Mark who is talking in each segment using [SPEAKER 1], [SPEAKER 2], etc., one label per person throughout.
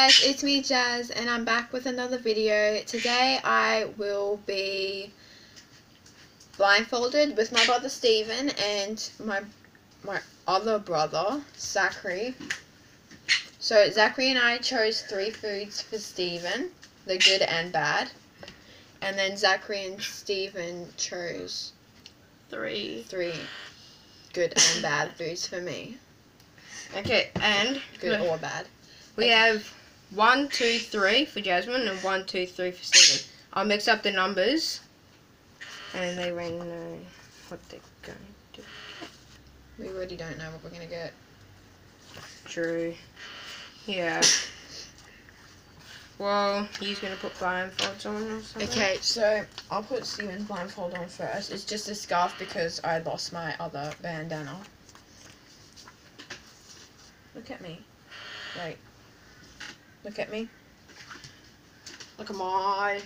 [SPEAKER 1] guys, it's me Jazz and I'm back with another video. Today I will be blindfolded with my brother Steven and my other brother Zachary. So Zachary and I chose 3 foods for Steven, the good and bad. And then Zachary and Steven chose
[SPEAKER 2] 3
[SPEAKER 1] good and bad foods for me.
[SPEAKER 2] Okay, and
[SPEAKER 1] Good or bad.
[SPEAKER 2] we have 1, 2, 3 for Jasmine and 1, 2, 3 for Steven. I'll mix up the numbers and they won't know what they're going to do.
[SPEAKER 1] We already don't know what we're going to get.
[SPEAKER 2] True. Yeah. Well, he's going to put blindfolds on or something.
[SPEAKER 1] Okay, so I'll put Steven's blindfold on first. It's just a scarf because I lost my other bandana. Look at me. Wait. Look at me. Look at my...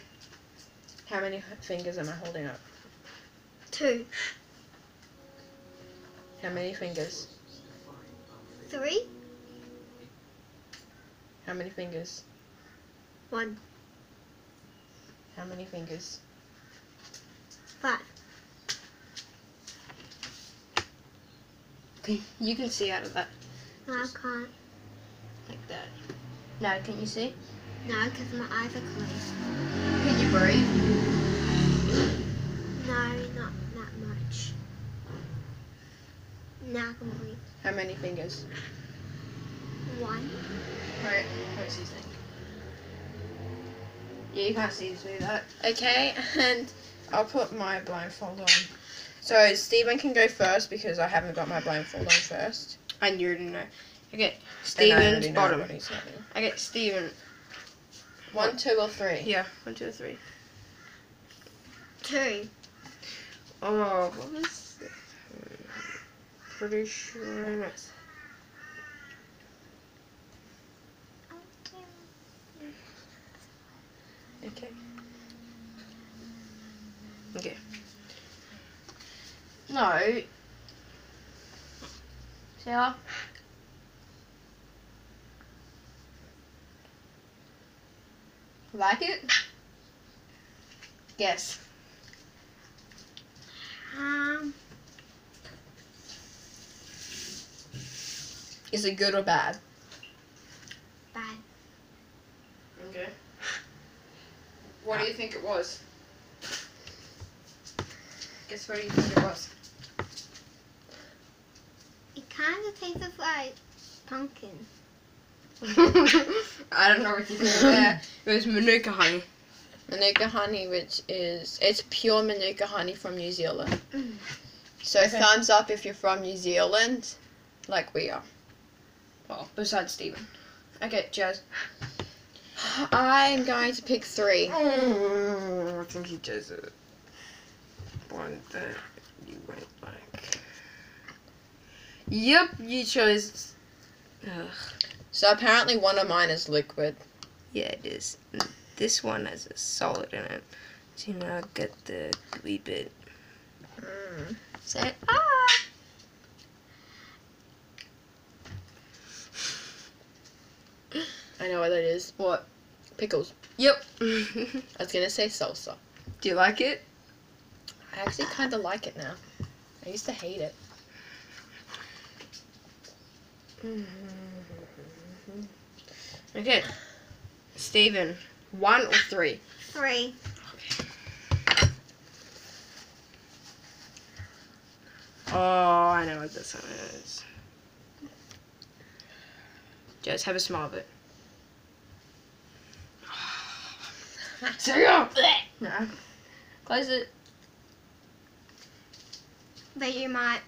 [SPEAKER 1] How many fingers am I holding up?
[SPEAKER 3] 2,
[SPEAKER 1] How many fingers?
[SPEAKER 3] 3,
[SPEAKER 1] How many fingers?
[SPEAKER 3] 1,
[SPEAKER 1] How many fingers?
[SPEAKER 3] 5.
[SPEAKER 2] You can see out of that.
[SPEAKER 3] No, I can't.
[SPEAKER 2] Like that. Now, can you see?
[SPEAKER 3] No, because my eyes are closed.
[SPEAKER 2] Can you breathe?
[SPEAKER 3] No, not that much. Now I can breathe.
[SPEAKER 1] How many fingers?
[SPEAKER 3] 1.
[SPEAKER 1] Right. What's his thing?
[SPEAKER 2] Yeah, you can't see through that.
[SPEAKER 1] Okay, and I'll put my blindfold on. So Steven can go first because I haven't got my blindfold on first.
[SPEAKER 2] And you already know. Okay,
[SPEAKER 1] And I
[SPEAKER 2] Steven's
[SPEAKER 1] already know
[SPEAKER 2] bottom.
[SPEAKER 1] what he's having.
[SPEAKER 2] Okay, Steven.
[SPEAKER 1] 1, 2, or 3?
[SPEAKER 2] Yeah, 1, 2, 3.
[SPEAKER 3] 2.
[SPEAKER 2] Oh, what was it? Pretty sure.
[SPEAKER 1] Okay.
[SPEAKER 2] Okay. No. Sarah? Like it? Guess.
[SPEAKER 1] Is it good or bad?
[SPEAKER 3] Bad.
[SPEAKER 2] Okay. What do you think it was? Guess what do you think it was?
[SPEAKER 3] It kind of tastes like pumpkin.
[SPEAKER 2] I don't know what you think there. It was Manuka honey.
[SPEAKER 1] Manuka honey, which is... It's pure Manuka honey from New Zealand. So
[SPEAKER 2] Okay.
[SPEAKER 1] thumbs up if you're from New Zealand, like we are.
[SPEAKER 2] Well, besides Steven. Okay, Jazz.
[SPEAKER 1] I'm going to pick 3.
[SPEAKER 2] Oh, I think he does it. One that you won't like. Yep, you chose. Ugh.
[SPEAKER 1] So apparently one of mine is liquid.
[SPEAKER 2] Yeah, it is. And this one has a solid in it. So you now get the wee bit.
[SPEAKER 1] Say I know what that is.
[SPEAKER 2] What?
[SPEAKER 1] Pickles.
[SPEAKER 2] Yep.
[SPEAKER 1] I was going to say salsa.
[SPEAKER 2] Do you like it?
[SPEAKER 1] I actually kind of like it now. I used to hate it.
[SPEAKER 2] Okay. Steven, 1 or 3?
[SPEAKER 3] 3.
[SPEAKER 2] Oh, I know what this one is. Just have a smell of it. Cereal! No. Close it.
[SPEAKER 3] But you might.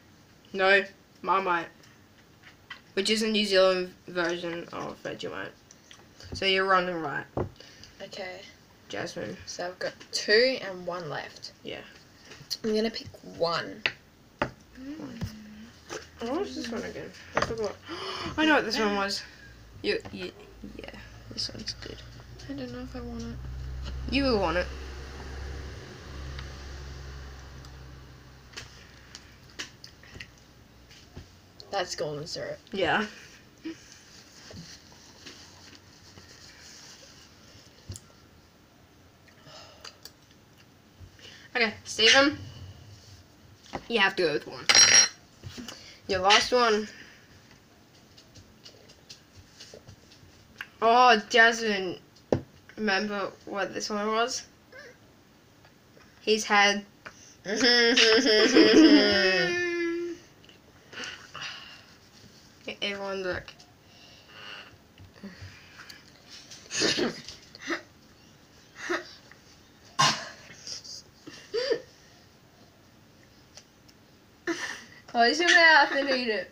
[SPEAKER 2] No, Marmite. Which is a New Zealand version of Vegemite. So you're wrong and right,
[SPEAKER 1] Okay.
[SPEAKER 2] Jasmine.
[SPEAKER 1] So I've got 2 and 1 left.
[SPEAKER 2] Yeah.
[SPEAKER 1] I'm going to pick 1.
[SPEAKER 2] What was this one again? I forgot. I know what this one was. Yeah, this one's good.
[SPEAKER 1] I don't know if I want it.
[SPEAKER 2] You will want it.
[SPEAKER 1] That's golden syrup.
[SPEAKER 2] Yeah. Okay, Stephen. You have to go with one. Your last one. Oh, Jasmine. Remember what this one was? He's had. Everyone look. Close your mouth and eat it.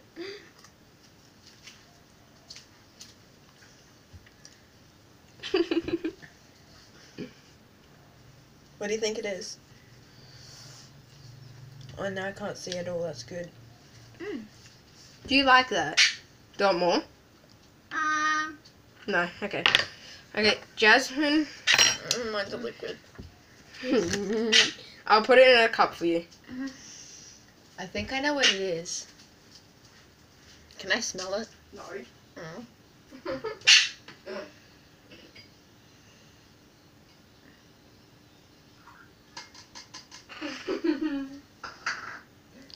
[SPEAKER 1] What do you think it is? Oh, now I can't see at all. That's good.
[SPEAKER 2] Do you like that? Do you want more? No, okay. Okay, Jasmine.
[SPEAKER 1] Mine's a liquid.
[SPEAKER 2] I'll put it in a cup for you.
[SPEAKER 1] I think I know what it is. Can I smell it?
[SPEAKER 2] No.
[SPEAKER 1] Oh.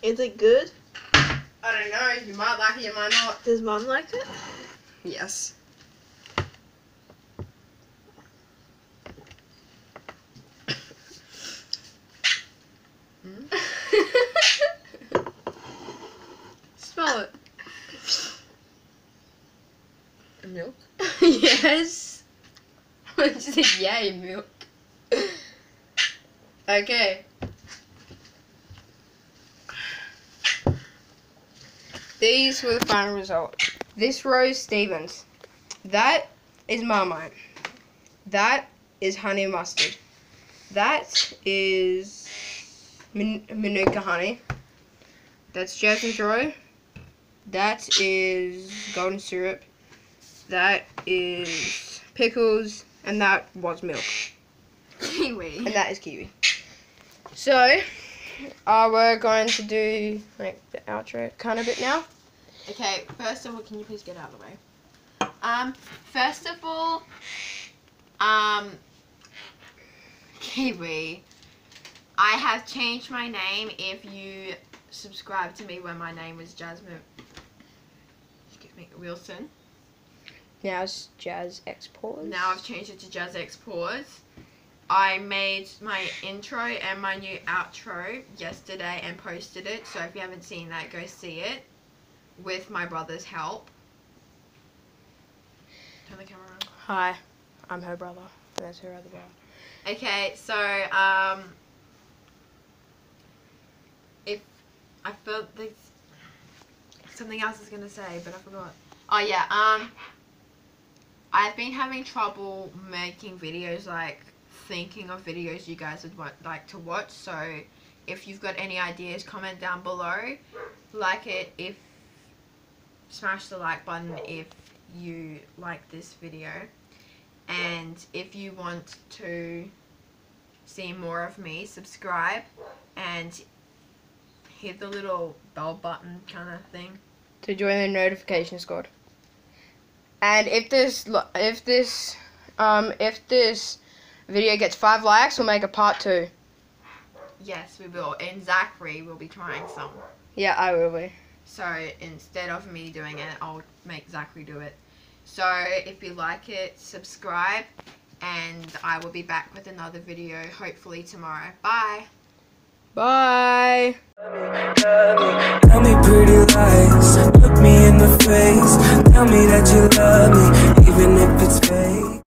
[SPEAKER 1] Is it good?
[SPEAKER 2] I don't know. You might like it, you might not.
[SPEAKER 1] Does Mom like it?
[SPEAKER 2] Yes. Smell it.
[SPEAKER 1] Milk?
[SPEAKER 2] Yes. I just said yay, milk. Okay. These were the final result. This Rose Stevens. That is Marmite. That is honey and mustard. That is Manuka honey. That's Jasmine Joy. That is golden syrup. That is pickles. And that was milk.
[SPEAKER 3] Kiwi.
[SPEAKER 2] And that is kiwi. So, we're going to do like the outro kind of bit now.
[SPEAKER 1] Okay, first of all, can you please get out of the way? First of all, Kiwi, I have changed my name if you subscribe to me when my name was Jasmine, excuse me, Wilson.
[SPEAKER 2] Now it's Jazz Exports.
[SPEAKER 1] Now I've changed it to Jazz Exports. I made my intro and my new outro yesterday and posted it, so if you haven't seen that, go see it. With my brother's help. Turn the camera on.
[SPEAKER 2] Hi, I'm her brother. That's her other brother.
[SPEAKER 1] Okay, so, if I felt there's something else I was going to say, but I forgot. Oh, yeah, I've been having trouble making videos, like, thinking of videos you guys would like to watch, so if you've got any ideas, comment down below. Like it if smash the like button if you like this video, and if you want to see more of me, subscribe and hit the little bell button kind of thing
[SPEAKER 2] To join the notification squad. And if this video gets 5 likes, we'll make a part 2.
[SPEAKER 1] Yes, we will, and Zachary will be trying some.
[SPEAKER 2] Yeah, I will be.
[SPEAKER 1] So instead of me doing it, I'll make Zachary do it. So if you like it, subscribe, and I will be back with another video hopefully tomorrow. Bye.
[SPEAKER 2] Bye.
[SPEAKER 4] Tell me pretty lies, look me in the face. Tell me that you love me, even if it's fake.